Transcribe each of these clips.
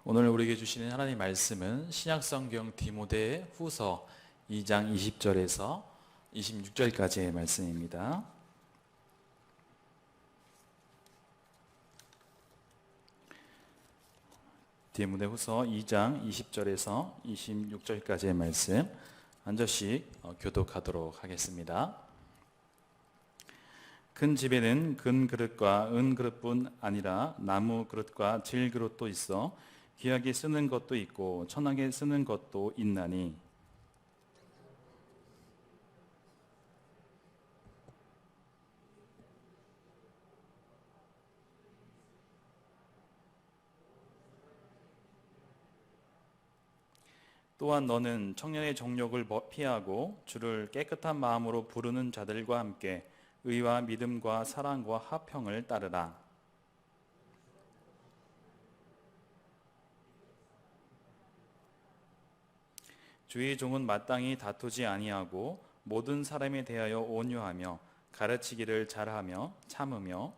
오늘 우리에게 주시는 하나님의 말씀은 신약성경 디모데 후서 2장 20절에서 26절까지의 말씀입니다. 디모데 후서 2장 20절에서 26절까지의 말씀 한 절씩 교독하도록 하겠습니다. 큰 집에는 금 그릇과 은 그릇뿐 아니라 나무 그릇과 질 그릇도 있어 귀하게 쓰는 것도 있고 천하게 쓰는 것도 있나니 또한 너는 청년의 정욕을 피하고 주를 깨끗한 마음으로 부르는 자들과 함께 의와 믿음과 사랑과 화평을 따르라. 주의 종은 마땅히 다투지 아니하고 모든 사람에 대하여 온유하며 가르치기를 잘하며 참으며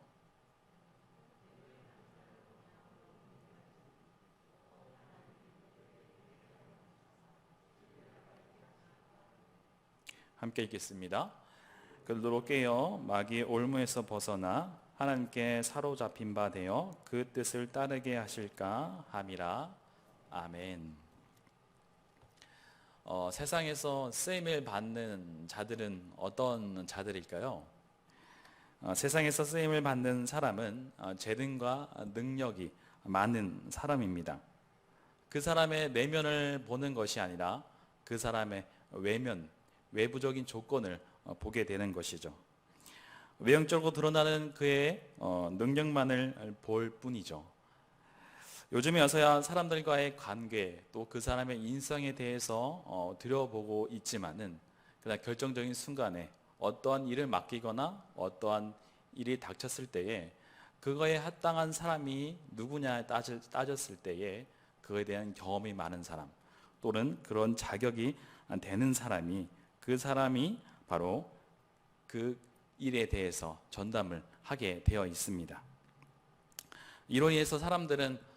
함께 읽겠습니다. 그들로 깨어 마귀의 올무에서 벗어나 하나님께 사로잡힌 바 되어 그 뜻을 따르게 하실까 함이라. 아멘. 세상에서 쓰임을 받는 자들은 어떤 자들일까요? 세상에서 쓰임을 받는 사람은 재능과 능력이 많은 사람입니다. 그 사람의 내면을 보는 것이 아니라 그 사람의 외면, 외부적인 조건을 보게 되는 것이죠. 외형적으로 드러나는 그의 능력만을 볼 뿐이죠. 요즘에 와서야 사람들과의 관계 또 그 사람의 인성에 대해서 들여보고 있지만은 그러나 결정적인 순간에 어떠한 일을 맡기거나 어떠한 일이 닥쳤을 때에 그거에 합당한 사람이 누구냐 따졌을 때에 그거에 대한 경험이 많은 사람 또는 그런 자격이 되는 사람이 그 사람이 바로 그 일에 대해서 전담을 하게 되어 있습니다. 이로 인해서 사람들은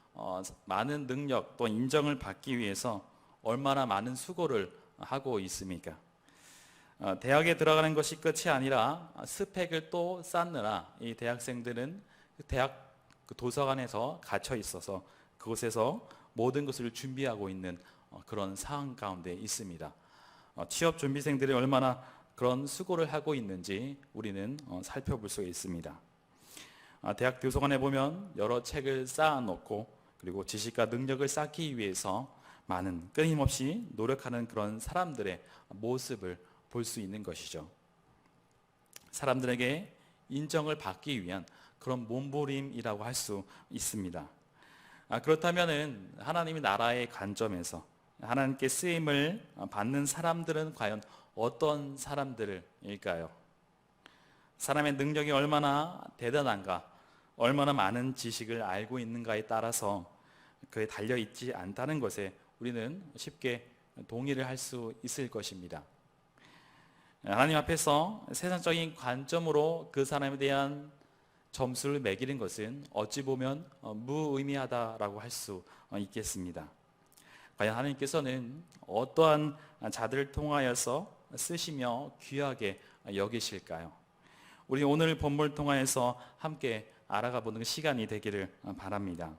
많은 능력 또 인정을 받기 위해서 얼마나 많은 수고를 하고 있습니까? 대학에 들어가는 것이 끝이 아니라 스펙을 또 쌓느라 이 대학생들은 대학 도서관에서 갇혀 있어서 그곳에서 모든 것을 준비하고 있는 그런 상황 가운데 있습니다. 취업 준비생들이 얼마나 그런 수고를 하고 있는지 우리는 살펴볼 수 있습니다. 대학 도서관에 보면 여러 책을 쌓아놓고 그리고 지식과 능력을 쌓기 위해서 많은 끊임없이 노력하는 그런 사람들의 모습을 볼 수 있는 것이죠. 사람들에게 인정을 받기 위한 그런 몸부림이라고 할 수 있습니다. 그렇다면 하나님의 나라의 관점에서 하나님께 쓰임을 받는 사람들은 과연 어떤 사람들일까요? 사람의 능력이 얼마나 대단한가, 얼마나 많은 지식을 알고 있는가에 따라서 그에 달려있지 않다는 것에 우리는 쉽게 동의를 할 수 있을 것입니다. 하나님 앞에서 세상적인 관점으로 그 사람에 대한 점수를 매기는 것은 어찌 보면 무의미하다라고 할 수 있겠습니다. 과연 하나님께서는 어떠한 자들을 통하여서 쓰시며 귀하게 여기실까요? 우리 오늘 본문을 통하여서 함께 알아가 보는 시간이 되기를 바랍니다.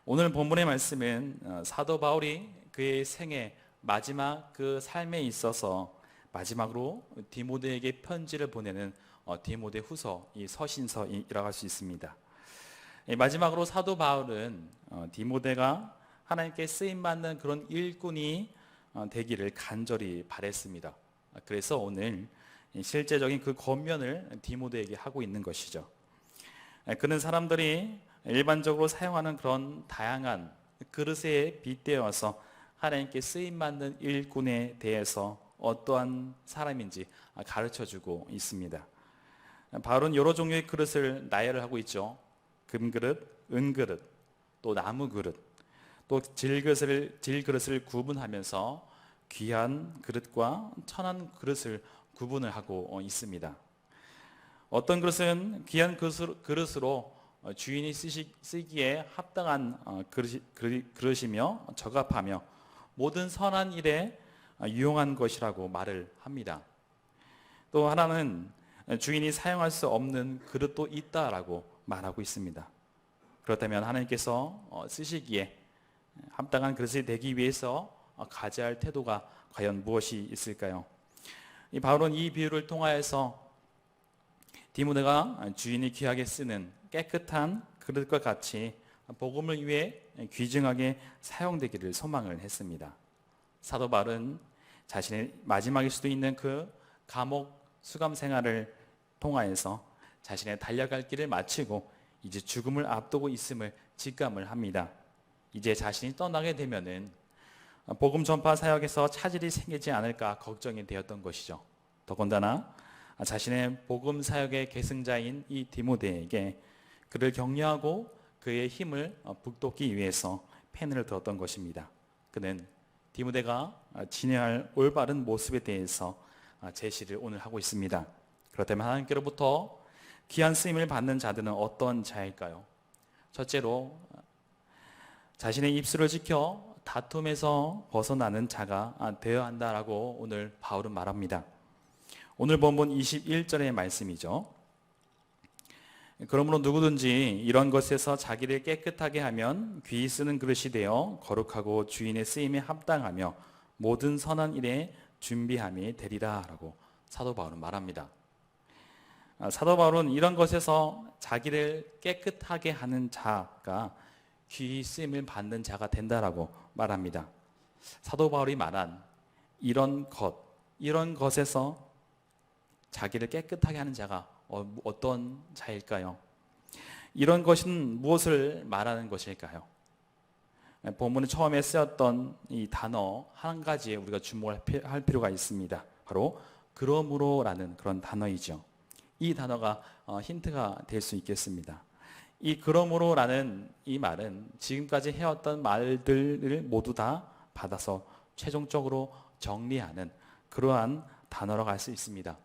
오늘 본문의 말씀은 사도 바울이 그의 생애 마지막 그 삶에 있어서 마지막으로 디모데에게 편지를 보내는 디모데 후서 이 서신서이라고 할 수 있습니다. 마지막으로 사도 바울은 디모데가 하나님께 쓰임받는 그런 일꾼이 되기를 간절히 바랬습니다. 그래서 오늘 실제적인 그 권면을 디모데에게 하고 있는 것이죠. 그는 사람들이 일반적으로 사용하는 그런 다양한 그릇에 빗대어서 하나님께 쓰임받는 일꾼에 대해서 어떠한 사람인지 가르쳐주고 있습니다. 바울은 여러 종류의 그릇을 나열을 하고 있죠. 금그릇, 은그릇, 또 나무그릇, 또 질그릇을 구분하면서 귀한 그릇과 천한 그릇을 구분을 하고 있습니다. 어떤 그릇은 귀한 그릇으로 주인이 쓰기에 합당한 그릇이며 적합하며 모든 선한 일에 유용한 것이라고 말을 합니다. 또 하나는 주인이 사용할 수 없는 그릇도 있다라고 말하고 있습니다. 그렇다면 하나님께서 쓰시기에 합당한 그릇이 되기 위해서 가져야 할 태도가 과연 무엇이 있을까요? 바울은 이 비유를 통하여서 디모데가 주인이 귀하게 쓰는 깨끗한 그릇과 같이 복음을 위해 귀중하게 사용되기를 소망을 했습니다. 사도 바울은 자신의 마지막일 수도 있는 그 감옥 수감 생활을 통하여서 자신의 달려갈 길을 마치고 이제 죽음을 앞두고 있음을 직감을 합니다. 이제 자신이 떠나게 되면은 복음 전파 사역에서 차질이 생기지 않을까 걱정이 되었던 것이죠. 더군다나 자신의 복음 사역의 계승자인 이 디모데에게 그를 격려하고 그의 힘을 북돋기 위해서 펜을 들었던 것입니다. 그는 디모데가 지녀야 할 올바른 모습에 대해서 제시를 오늘 하고 있습니다. 그렇다면 하나님께로부터 귀한 쓰임을 받는 자들은 어떤 자일까요? 첫째로 자신의 입술을 지켜 다툼에서 벗어나는 자가 되어야 한다라고 오늘 바울은 말합니다. 오늘 본문 21절의 말씀이죠. 그러므로 누구든지 이런 것에서 자기를 깨끗하게 하면 귀히 쓰는 그릇이 되어 거룩하고 주인의 쓰임에 합당하며 모든 선한 일에 준비함이 되리라 라고 사도 바울은 말합니다. 사도 바울은 이런 것에서 자기를 깨끗하게 하는 자가 귀히 쓰임을 받는 자가 된다라고 말합니다. 사도 바울이 말한 이런 것에서 자기를 깨끗하게 하는 자가 어떤 자일까요? 이런 것은 무엇을 말하는 것일까요? 본문의 처음에 쓰였던 이 단어 한 가지에 우리가 주목할 필요가 있습니다. 바로 그러므로라는 그런 단어이죠. 이 단어가 힌트가 될 수 있겠습니다. 이 그러므로라는 이 말은 지금까지 해왔던 말들을 모두 다 받아서 최종적으로 정리하는 그러한 단어라고 할 수 있습니다.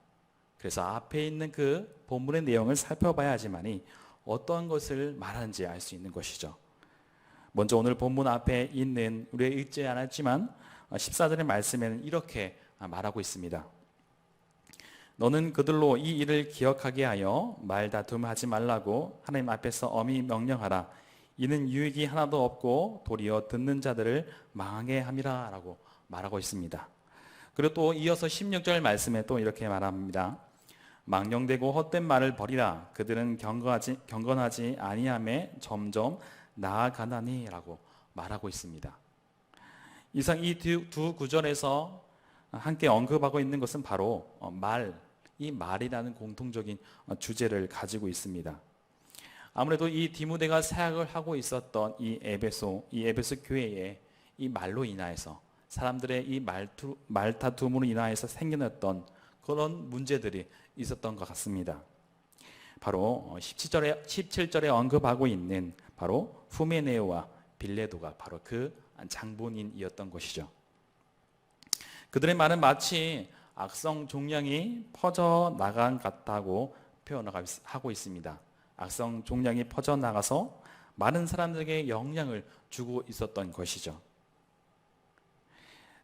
그래서 앞에 있는 그 본문의 내용을 살펴봐야지만이 어떤 것을 말하는지 알 수 있는 것이죠. 먼저 오늘 본문 앞에 있는 우리가 읽지 않았지만 14절의 말씀에는 이렇게 말하고 있습니다. 너는 그들로 이 일을 기억하게 하여 말다툼하지 말라고 하나님 앞에서 엄히 명령하라. 이는 유익이 하나도 없고 도리어 듣는 자들을 망하게 함이라 라고 말하고 있습니다. 그리고 또 이어서 16절 말씀에 또 이렇게 말합니다. 망령되고 헛된 말을 버리라. 그들은 경건하지 아니함에 점점 나아가나니 라고 말하고 있습니다. 이상 이 두 구절에서 함께 언급하고 있는 것은 바로 이 말이라는 공통적인 주제를 가지고 있습니다. 아무래도 이 디모데가 사역을 하고 있었던 이 에베소 교회에 이 말로 인하여서 사람들의 이 말다툼으로 인하여서 생겨났던 그런 문제들이 있었던 것 같습니다. 바로 17절에 언급하고 있는 바로 후메네오와 빌레도가 바로 그 장본인이었던 것이죠. 그들의 말은 마치 악성 종양이 퍼져나간 같다고 표현하고 있습니다. 악성 종양이 퍼져나가서 많은 사람들에게 영향을 주고 있었던 것이죠.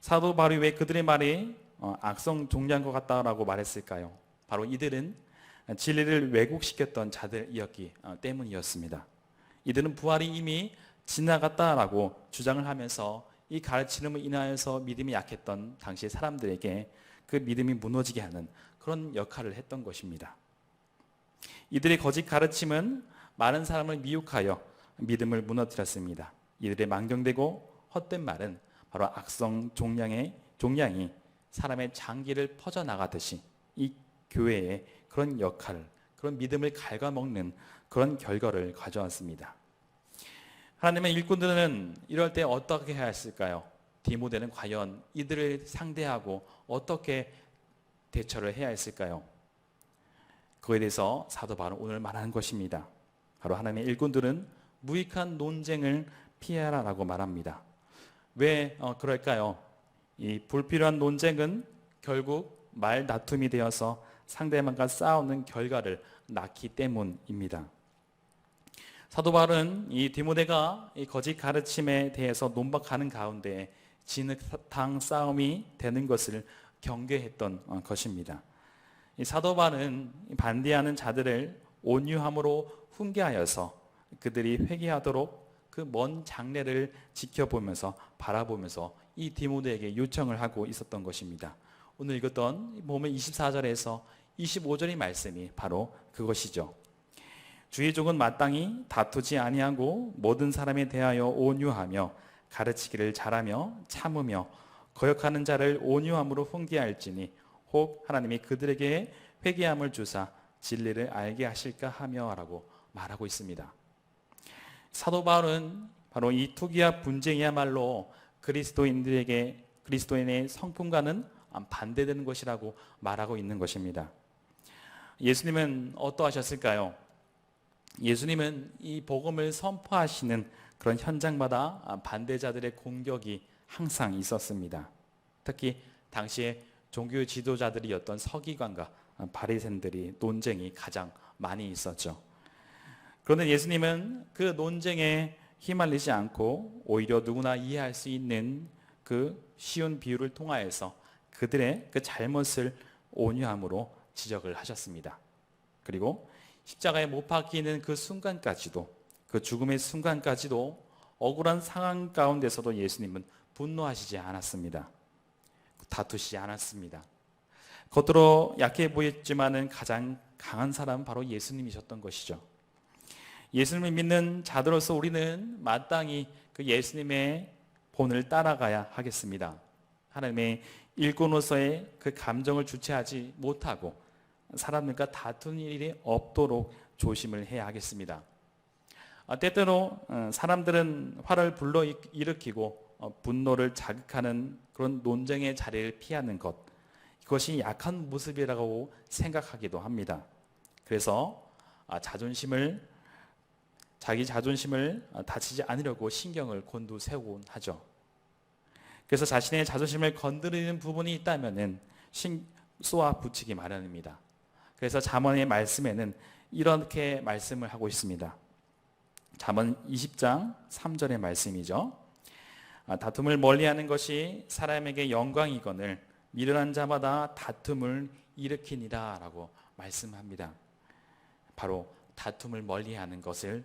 사도 바울이 왜 그들의 말이 악성 종양과 같다라고 말했을까요? 바로 이들은 진리를 왜곡시켰던 자들이었기 때문이었습니다. 이들은 부활이 이미 지나갔다라고 주장을 하면서 이 가르침을 인하여서 믿음이 약했던 당시 사람들에게 그 믿음이 무너지게 하는 그런 역할을 했던 것입니다. 이들의 거짓 가르침은 많은 사람을 미혹하여 믿음을 무너뜨렸습니다. 이들의 망령되고 헛된 말은 바로 악성 종양이 사람의 장기를 퍼져나가듯이 이 교회의 그런 역할을, 그런 믿음을 갉아먹는 그런 결과를 가져왔습니다. 하나님의 일꾼들은 이럴 때 어떻게 해야 했을까요? 디모데는 과연 이들을 상대하고 어떻게 대처를 해야 했을까요? 그에 대해서 사도 바울은 오늘 말하는 것입니다. 바로 하나님의 일꾼들은 무익한 논쟁을 피하라라고 말합니다. 왜 그럴까요? 이 불필요한 논쟁은 결국 말다툼이 되어서 상대방과 싸우는 결과를 낳기 때문입니다. 사도 바울은 이 디모데가 이 거짓 가르침에 대해서 논박하는 가운데 진흙탕 싸움이 되는 것을 경계했던 것입니다. 이 사도 바울은 반대하는 자들을 온유함으로 훈계하여서 그들이 회개하도록 그 먼 장래를 지켜보면서 바라보면서 이 디모데에게 요청을 하고 있었던 것입니다. 오늘 읽었던 보면 24절에서 25절의 말씀이 바로 그것이죠. 주의 종은 마땅히 다투지 아니하고 모든 사람에 대하여 온유하며 가르치기를 잘하며 참으며 거역하는 자를 온유함으로 훈계할지니 혹 하나님이 그들에게 회개함을 주사 진리를 알게 하실까 하며 라고 말하고 있습니다. 사도 바울은 바로 이 투기와 분쟁이야말로 그리스도인의 성품과는 반대되는 것이라고 말하고 있는 것입니다. 예수님은 어떠하셨을까요? 예수님은 이 복음을 선포하시는 그런 현장마다 반대자들의 공격이 항상 있었습니다. 특히 당시에 종교 지도자들이었던 서기관과 바리새인들이 논쟁이 가장 많이 있었죠. 그런데 예수님은 그 논쟁에 휘말리지 않고 오히려 누구나 이해할 수 있는 그 쉬운 비유를 통하여서 그들의 그 잘못을 온유함으로 지적을 하셨습니다. 그리고 십자가에 못 박히는 그 순간까지도, 그 죽음의 순간까지도 억울한 상황 가운데서도 예수님은 분노하시지 않았습니다. 다투시지 않았습니다. 겉으로 약해 보였지만은 가장 강한 사람은 바로 예수님이셨던 것이죠. 예수님을 믿는 자들로서 우리는 마땅히 그 예수님의 본을 따라가야 하겠습니다. 하나님의 일꾼으로서의 그 감정을 주체하지 못하고 사람들과 다투는 일이 없도록 조심을 해야 하겠습니다. 때때로 사람들은 화를 불러일으키고 분노를 자극하는 그런 논쟁의 자리를 피하는 것, 이것이 약한 모습이라고 생각하기도 합니다. 그래서 자기 자존심을 다치지 않으려고 신경을 곤두세우곤 하죠. 그래서 자신의 자존심을 건드리는 부분이 있다면은 쏘아 붙이기 마련입니다. 그래서 잠언의 말씀에는 이렇게 말씀을 하고 있습니다. 잠언 20장 3절의 말씀이죠. 다툼을 멀리하는 것이 사람에게 영광이거늘 미련한 자마다 다툼을 일으키니라 라고 말씀합니다. 바로 다툼을 멀리하는 것을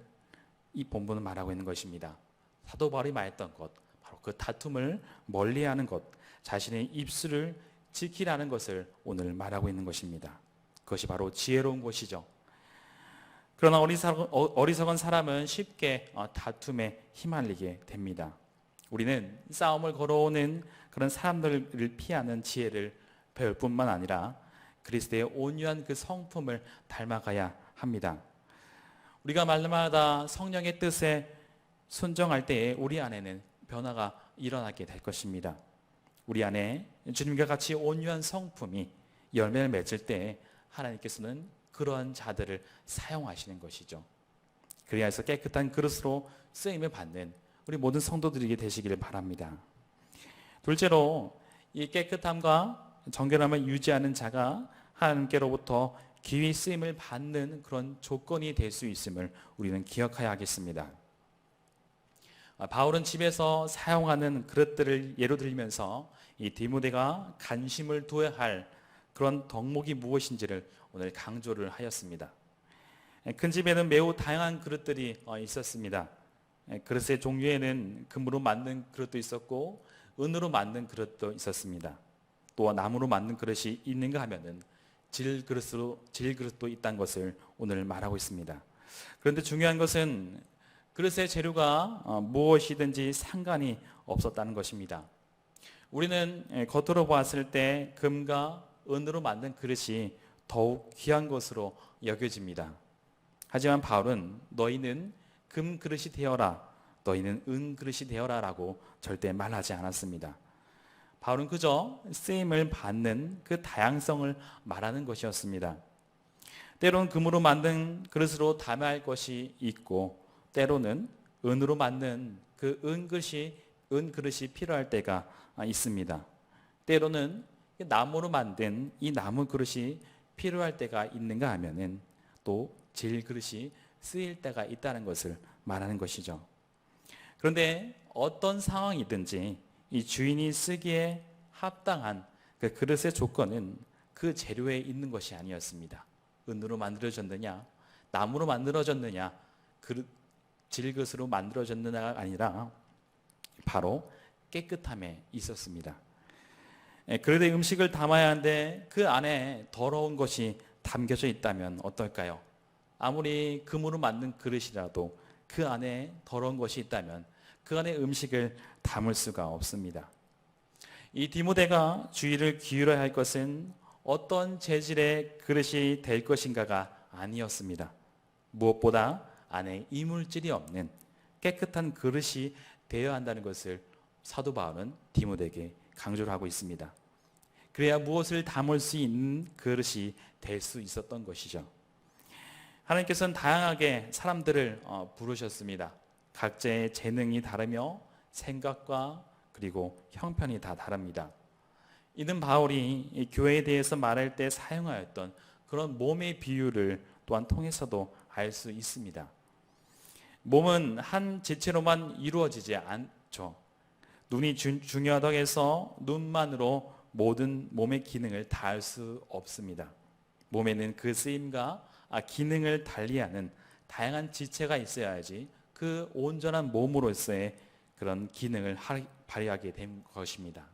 이 본문은 말하고 있는 것입니다. 사도 바울이 말했던 것, 바로 그 다툼을 멀리하는 것, 자신의 입술을 지키라는 것을 오늘 말하고 있는 것입니다. 그것이 바로 지혜로운 것이죠. 그러나 어리석은 사람은 쉽게 다툼에 휘말리게 됩니다. 우리는 싸움을 걸어오는 그런 사람들을 피하는 지혜를 배울 뿐만 아니라 그리스도의 온유한 그 성품을 닮아가야 합니다. 우리가 말마다 성령의 뜻에 순종할 때에 우리 안에는 변화가 일어나게 될 것입니다. 우리 안에 주님과 같이 온유한 성품이 열매를 맺을 때 하나님께서는 그러한 자들을 사용하시는 것이죠. 그래야 해서 깨끗한 그릇으로 쓰임을 받는 우리 모든 성도들이 되시기를 바랍니다. 둘째로 이 깨끗함과 정결함을 유지하는 자가 하나님께로부터 기위 쓰임을 받는 그런 조건이 될 수 있음을 우리는 기억해야 하겠습니다. 바울은 집에서 사용하는 그릇들을 예로 들면서 이 디모데가 관심을 두어야 할 그런 덕목이 무엇인지를 오늘 강조를 하였습니다. 큰 집에는 매우 다양한 그릇들이 있었습니다. 그릇의 종류에는 금으로 만든 그릇도 있었고 은으로 만든 그릇도 있었습니다. 또 나무로 만든 그릇이 있는가 하면은 질그릇도 있다는 것을 오늘 말하고 있습니다. 그런데 중요한 것은 그릇의 재료가 무엇이든지 상관이 없었다는 것입니다. 우리는 겉으로 보았을 때 금과 은으로 만든 그릇이 더욱 귀한 것으로 여겨집니다. 하지만 바울은 너희는 금 그릇이 되어라, 너희는 은 그릇이 되어라 라고 절대 말하지 않았습니다. 바울은 그저 쓰임을 받는 그 다양성을 말하는 것이었습니다. 때로는 금으로 만든 그릇으로 담아야 할 것이 있고 때로는 은으로 만든 그 은 그릇이 필요할 때가 있습니다. 때로는 나무로 만든 이 나무 그릇이 필요할 때가 있는가 하면은 또 질 그릇이 쓰일 때가 있다는 것을 말하는 것이죠. 그런데 어떤 상황이든지 이 주인이 쓰기에 합당한 그 그릇의 조건은 그 재료에 있는 것이 아니었습니다. 은으로 만들어졌느냐, 나무로 만들어졌느냐, 질그릇으로 만들어졌느냐가 아니라 바로 깨끗함에 있었습니다. 그릇에 음식을 담아야 하는데 그 안에 더러운 것이 담겨져 있다면 어떨까요? 아무리 금으로 만든 그릇이라도 그 안에 더러운 것이 있다면 그 안에 음식을 담을 수가 없습니다. 이 디모데가 주의를 기울여야 할 것은 어떤 재질의 그릇이 될 것인가가 아니었습니다. 무엇보다 안에 이물질이 없는 깨끗한 그릇이 되어야 한다는 것을 사도 바울은 디모데에게 강조를 하고 있습니다. 그래야 무엇을 담을 수 있는 그릇이 될 수 있었던 것이죠. 하나님께서는 다양하게 사람들을 부르셨습니다. 각자의 재능이 다르며 생각과 그리고 형편이 다 다릅니다. 이는 바울이 이 교회에 대해서 말할 때 사용하였던 그런 몸의 비유를 또한 통해서도 알 수 있습니다. 몸은 한 지체로만 이루어지지 않죠. 눈이 중요하다고 해서 눈만으로 모든 몸의 기능을 다 할 수 없습니다. 몸에는 그 쓰임과 기능을 달리하는 다양한 지체가 있어야지 그 온전한 몸으로서의 그런 기능을 발휘하게 된 것입니다.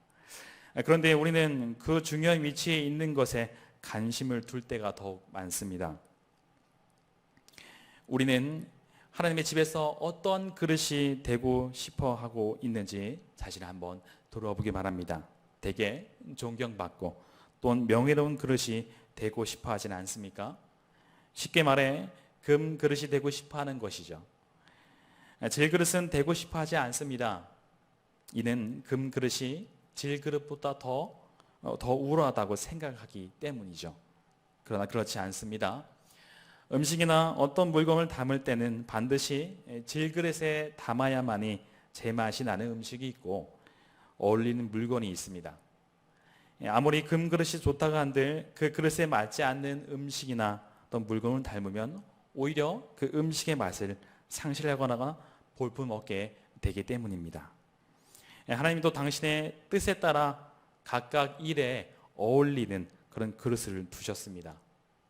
그런데 우리는 그 중요한 위치에 있는 것에 관심을 둘 때가 더욱 많습니다. 우리는 하나님의 집에서 어떤 그릇이 되고 싶어 하고 있는지 자신을 한번 돌아보기 바랍니다. 대개 존경받고 또는 명예로운 그릇이 되고 싶어 하지는 않습니까? 쉽게 말해 금 그릇이 되고 싶어 하는 것이죠. 질그릇은 되고 싶어 하지 않습니다. 이는 금 그릇이 질그릇보다 더 우월하다고 생각하기 때문이죠. 그러나 그렇지 않습니다. 음식이나 어떤 물건을 담을 때는 반드시 질그릇에 담아야만이 제맛이 나는 음식이 있고 어울리는 물건이 있습니다. 아무리 금그릇이 좋다고 한들 그 그릇에 맞지 않는 음식이나 어떤 물건을 담으면 오히려 그 음식의 맛을 상실하거나 볼품없게 되기 때문입니다. 하나님도 당신의 뜻에 따라 각각 일에 어울리는 그런 그릇을 두셨습니다.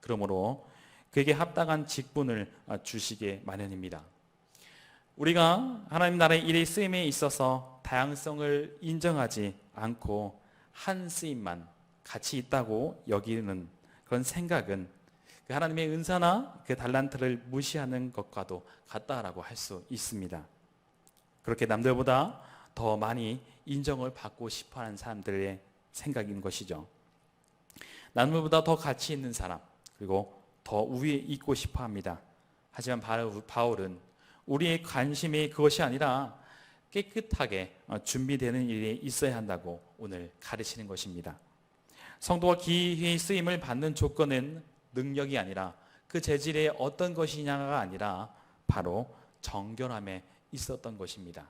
그러므로 그에게 합당한 직분을 주시게 마련입니다. 우리가 하나님 나라의 일의 쓰임에 있어서 다양성을 인정하지 않고 한 쓰임만 가치 있다고 여기는 그런 생각은 그 하나님의 은사나 그 달란트를 무시하는 것과도 같다라고 할 수 있습니다. 그렇게 남들보다 더 많이 인정을 받고 싶어하는 사람들의 생각인 것이죠. 남들보다 더 가치 있는 사람, 그리고 더 위에 있고 싶어합니다. 하지만 바울은 우리의 관심이 그것이 아니라 깨끗하게 준비되는 일이 있어야 한다고 오늘 가르치는 것입니다. 성도가 기회의 쓰임을 받는 조건은 능력이 아니라 그 재질의 어떤 것이냐가 아니라 바로 정결함에 있었던 것입니다.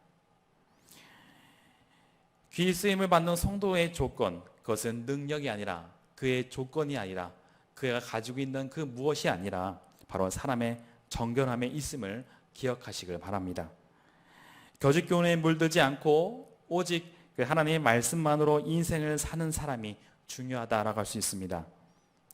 귀 쓰임을 받는 성도의 조건, 그것은 능력이 아니라 그의 조건이 아니라 그가 가지고 있는 그 무엇이 아니라 바로 사람의 정결함에 있음을 기억하시길 바랍니다. 거짓교훈에 물들지 않고 오직 그 하나님의 말씀만으로 인생을 사는 사람이 중요하다라고 할 수 있습니다.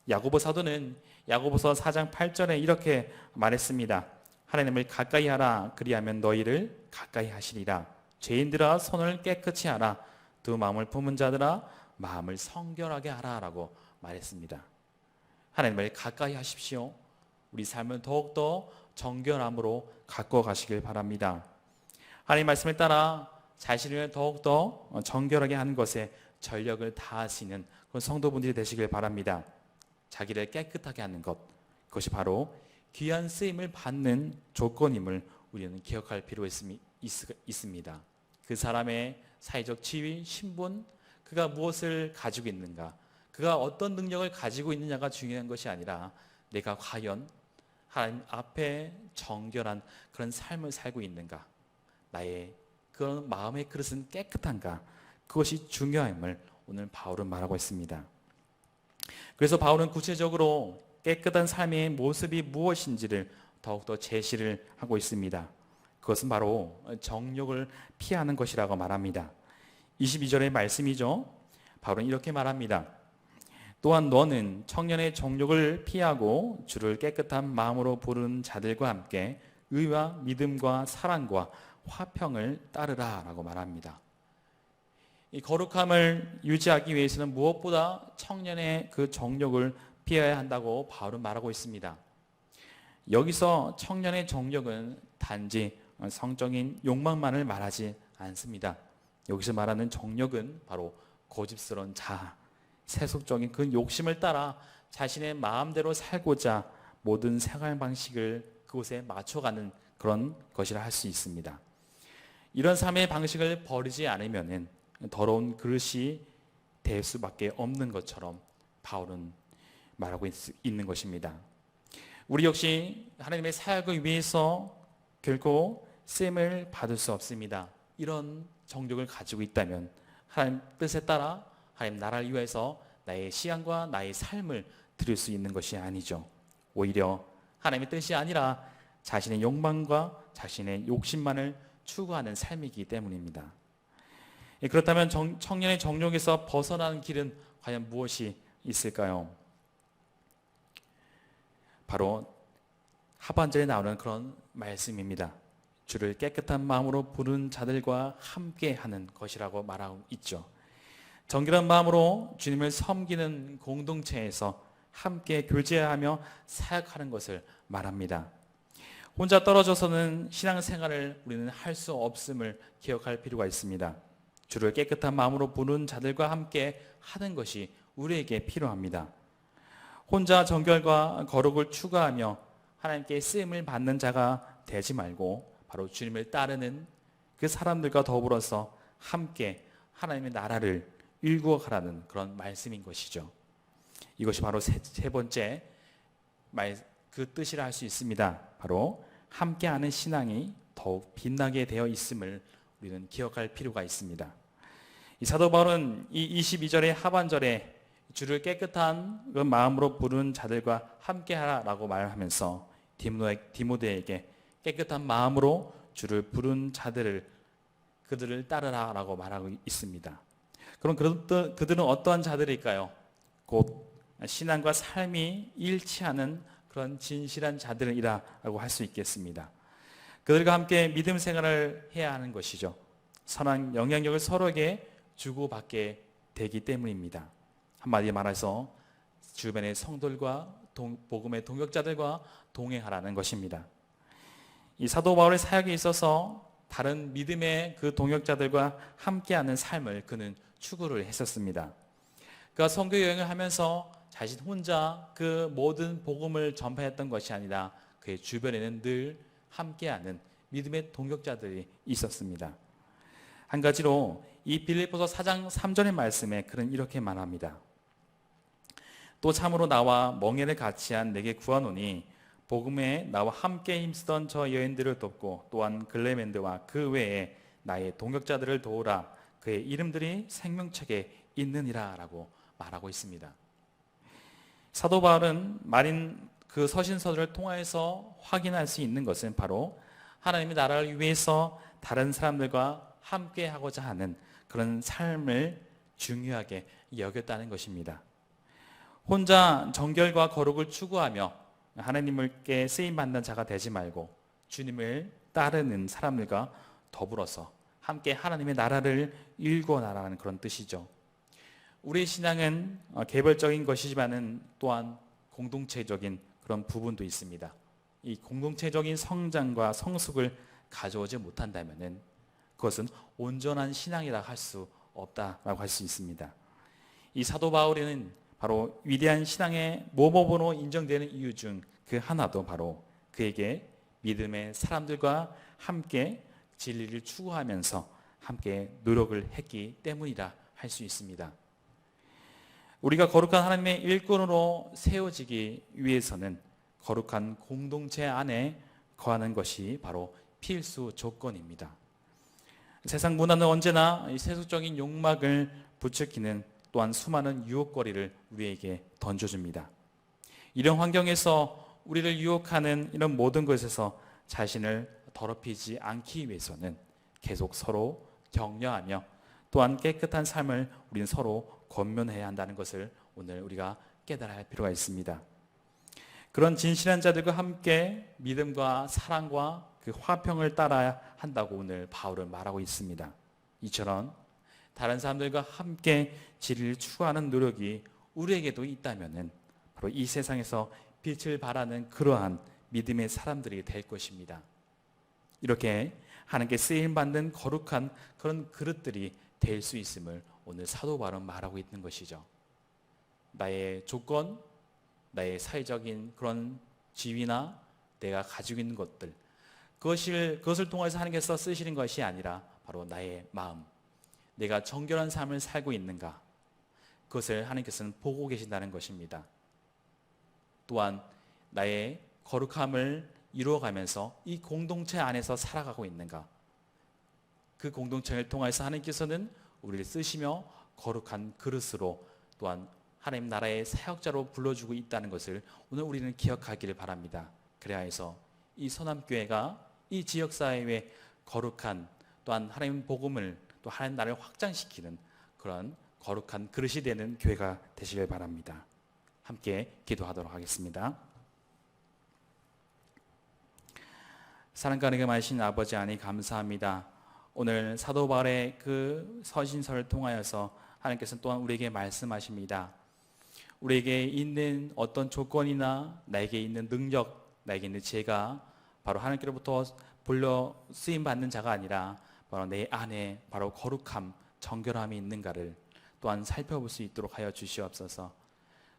야고보 사도는 야고보서 4장 8절에 이렇게 말했습니다. 하나님을 가까이 하라. 그리하면 너희를 가까이 하시리라. 죄인들아 손을 깨끗이 하라. 두 마음을 품은 자들아 마음을 성결하게 하라 라고 말했습니다. 하나님을 가까이 하십시오. 우리 삶을 더욱더 정결함으로 갖고 가시길 바랍니다. 하나님 말씀에 따라 자신을 더욱더 정결하게 하는 것에 전력을 다하시는 그런 성도분들이 되시길 바랍니다. 자기를 깨끗하게 하는 것, 그것이 바로 귀한 쓰임을 받는 조건임을 우리는 기억할 필요가 있습니다. 그 사람의 사회적 지위, 신분, 그가 무엇을 가지고 있는가, 그가 어떤 능력을 가지고 있느냐가 중요한 것이 아니라 내가 과연 하나님 앞에 정결한 그런 삶을 살고 있는가, 나의 그런 마음의 그릇은 깨끗한가, 그것이 중요함을 오늘 바울은 말하고 있습니다. 그래서 바울은 구체적으로 깨끗한 삶의 모습이 무엇인지를 더욱더 제시를 하고 있습니다. 그것은 바로 정욕을 피하는 것이라고 말합니다. 22절의 말씀이죠. 바울은 이렇게 말합니다. 또한 너는 청년의 정욕을 피하고 주를 깨끗한 마음으로 부르는 자들과 함께 의와 믿음과 사랑과 화평을 따르라 라고 말합니다. 이 거룩함을 유지하기 위해서는 무엇보다 청년의 그 정욕을 피해야 한다고 바울은 말하고 있습니다. 여기서 청년의 정욕은 단지 성적인 욕망만을 말하지 않습니다. 여기서 말하는 정욕은 바로 고집스러운 자아, 세속적인 그 욕심을 따라 자신의 마음대로 살고자 모든 생활 방식을 그곳에 맞춰가는 그런 것이라 할 수 있습니다. 이런 삶의 방식을 버리지 않으면 더러운 그릇이 될 수밖에 없는 것처럼 바울은 말하고 있는 것입니다. 우리 역시 하나님의 사역을 위해서 결코 쓰임을 받을 수 없습니다. 이런 정욕을 가지고 있다면 하나님 뜻에 따라 하나님 나라를 위해서 나의 시간과 나의 삶을 드릴 수 있는 것이 아니죠. 오히려 하나님의 뜻이 아니라 자신의 욕망과 자신의 욕심만을 추구하는 삶이기 때문입니다. 그렇다면 청년의 정욕에서 벗어나는 길은 과연 무엇이 있을까요? 바로 하반절에 나오는 그런 말씀입니다. 주를 깨끗한 마음으로 부르는 자들과 함께하는 것이라고 말하고 있죠. 정결한 마음으로 주님을 섬기는 공동체에서 함께 교제하며 사역하는 것을 말합니다. 혼자 떨어져서는 신앙생활을 우리는 할 수 없음을 기억할 필요가 있습니다. 주를 깨끗한 마음으로 부르는 자들과 함께 하는 것이 우리에게 필요합니다. 혼자 정결과 거룩을 추구하며 하나님께 쓰임을 받는 자가 되지 말고 바로 주님을 따르는 그 사람들과 더불어서 함께 하나님의 나라를 일구어 가라는 그런 말씀인 것이죠. 이것이 바로 세 번째 그 뜻이라 할 수 있습니다. 바로 함께하는 신앙이 더욱 빛나게 되어 있음을 우리는 기억할 필요가 있습니다. 이 사도 바울은 이 22절의 하반절에 주를 깨끗한 그 마음으로 부르는 자들과 함께하라라고 말하면서 디모데에게 깨끗한 마음으로 주를 부른 그들을 따르라라고 말하고 있습니다. 그럼 그들은 어떠한 자들일까요? 곧 신앙과 삶이 일치하는 그런 진실한 자들이라고 할 수 있겠습니다. 그들과 함께 믿음 생활을 해야 하는 것이죠. 선한 영향력을 서로에게 주고받게 되기 때문입니다. 한마디로 말해서 주변의 성도들과 복음의 동역자들과 동행하라는 것입니다. 이 사도 바울의 사역에 있어서 다른 믿음의 그 동역자들과 함께하는 삶을 그는 추구를 했었습니다. 그가 선교 여행을 하면서 자신 혼자 그 모든 복음을 전파했던 것이 아니라 그의 주변에는 늘 함께하는 믿음의 동역자들이 있었습니다. 한 가지로 이 빌립보서 4장 3절의 말씀에 그는 이렇게 말합니다. 또 참으로 나와 멍에를 같이 한 내게 구하노니 복음에 나와 함께 힘쓰던 저 여인들을 돕고 또한 글레멘드와 그 외에 나의 동역자들을 도우라. 그의 이름들이 생명책에 있느니라 라고 말하고 있습니다. 사도 바울은 말인 그 서신서들을 통해서 확인할 수 있는 것은 바로 하나님의 나라를 위해서 다른 사람들과 함께 하고자 하는 그런 삶을 중요하게 여겼다는 것입니다. 혼자 정결과 거룩을 추구하며 하나님께 쓰임받는 자가 되지 말고 주님을 따르는 사람들과 더불어서 함께 하나님의 나라를 일구어 나가는 그런 뜻이죠. 우리의 신앙은 개별적인 것이지만은 또한 공동체적인 그런 부분도 있습니다. 이 공동체적인 성장과 성숙을 가져오지 못한다면은 그것은 온전한 신앙이라 할 수 없다라고 할 수 있습니다. 이 사도 바울은 바로 위대한 신앙의 모범으로 인정되는 이유 중 그 하나도 바로 그에게 믿음의 사람들과 함께 진리를 추구하면서 함께 노력을 했기 때문이라 할 수 있습니다. 우리가 거룩한 하나님의 일꾼으로 세워지기 위해서는 거룩한 공동체 안에 거하는 것이 바로 필수 조건입니다. 세상 문화는 언제나 세속적인 욕망을 부추기는 또한 수많은 유혹거리를 우리에게 던져줍니다. 이런 환경에서 우리를 유혹하는 이런 모든 것에서 자신을 더럽히지 않기 위해서는 계속 서로 격려하며 또한 깨끗한 삶을 우리는 서로 권면해야 한다는 것을 오늘 우리가 깨달아야 할 필요가 있습니다. 그런 진실한 자들과 함께 믿음과 사랑과 그 화평을 따라야 한다고 오늘 바울은 말하고 있습니다. 이처럼 다른 사람들과 함께 진리를 추구하는 노력이 우리에게도 있다면은 바로 이 세상에서 빛을 발하는 그러한 믿음의 사람들이 될 것입니다. 이렇게 하나님께 쓰임받는 거룩한 그런 그릇들이 될 수 있음을 오늘 사도 바울은 말하고 있는 것이죠. 나의 조건, 나의 사회적인 그런 지위나 내가 가지고 있는 것들, 그것을 통해서 하나님께서 쓰시는 것이 아니라 바로 나의 마음, 내가 정결한 삶을 살고 있는가, 그것을 하나님께서는 보고 계신다는 것입니다. 또한 나의 거룩함을 이루어가면서 이 공동체 안에서 살아가고 있는가, 그 공동체를 통해서 하나님께서는 우리를 쓰시며 거룩한 그릇으로 또한 하나님 나라의 사역자로 불러주고 있다는 것을 오늘 우리는 기억하기를 바랍니다. 그래야 해서 이 서남교회가 이 지역사회의 거룩한 또한 하나님 복음을 또 하나님 나라를 확장시키는 그런 거룩한 그릇이 되는 교회가 되시길 바랍니다. 함께 기도하도록 하겠습니다. 사랑과 은혜가 많으신 아버지 하나님 감사합니다. 오늘 사도 바울의 그 서신서를 통하여서 하나님께서 또한 우리에게 말씀하십니다. 우리에게 있는 어떤 조건이나 나에게 있는 능력, 나에게 있는 지혜가 바로 하나님께로부터 불러 쓰임받는 자가 아니라 바로 내 안에 바로 거룩함, 정결함이 있는가를 또한 살펴볼 수 있도록 하여 주시옵소서.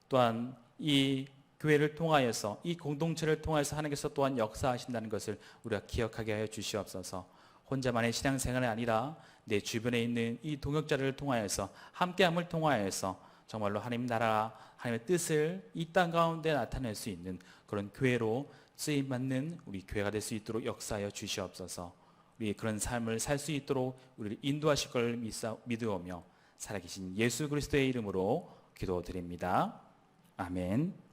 또한 이 교회를 통하여서 이 공동체를 통해서 하나님께서 또한 역사하신다는 것을 우리가 기억하게 하여 주시옵소서. 혼자만의 신앙생활이 아니라 내 주변에 있는 이 동역자를 통하여서 함께함을 통하여서 정말로 하나님 나라, 하나님의 뜻을 이 땅 가운데 나타낼 수 있는 그런 교회로 쓰임받는 우리 교회가 될 수 있도록 역사하여 주시옵소서. 우리 그런 삶을 살 수 있도록 우리를 인도하실 걸 믿으오며 살아계신 예수 그리스도의 이름으로 기도드립니다. 아멘.